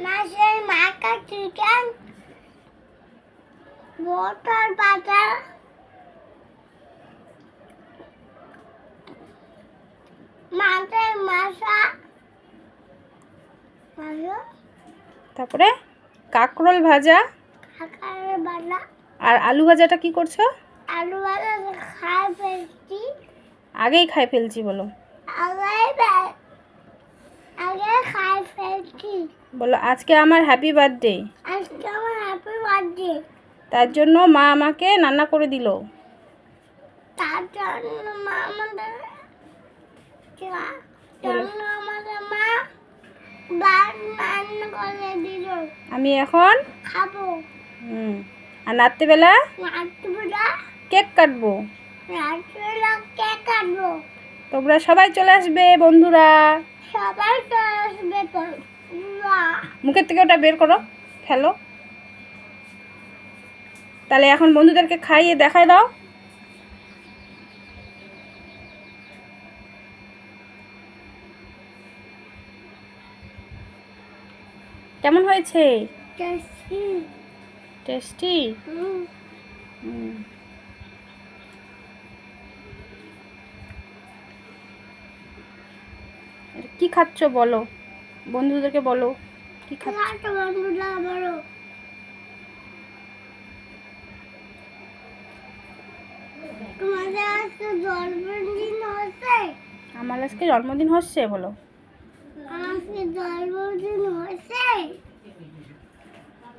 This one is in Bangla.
মাছের মাথা চিকেন বটার বাটার মাছের মাথা তারপরে কাঁকরোল ভাজা কাঁকড়ের বাটা আর আলু ভাজাটা কি করছো? আলু ভাজা খাই ফেলছি আগেই খাই ফেলছি বলো। আগে খাই ফেলছি। বলো আজকে আমার হ্যাপি বার্থডে, আজকে আমার হ্যাপি বার্থডে। তার জন্য মা আমাকে রান্না করে দিল। তার জন্য মা আমাদের মা রান্না করে দিল। আমি এখন খাবো। আর রাত্রেবেলা রাত্রিবেলা কেক কাটবো। কেক কাটবো। তোমরা সবাই চলে আসবে বন্ধুরা। সবাই চলে আসবে তো। মুখের থেকে ওটা বের করো, ফেলো। তাহলে এখন বন্ধুদেরকে খাইয়ে দেখাই দাও। কেমন হয়েছে? টেস্টি। টেস্টি? কি খাচ্ছ বলো, বন্ধুদেরকে বলো কি খাচ্ছ। বন্ধুরা বলো তোমাদের আজকে জন্মদিন হচ্ছে? আমার আজকে জন্মদিন হচ্ছে বলো। আজকে জন্মদিন হচ্ছে।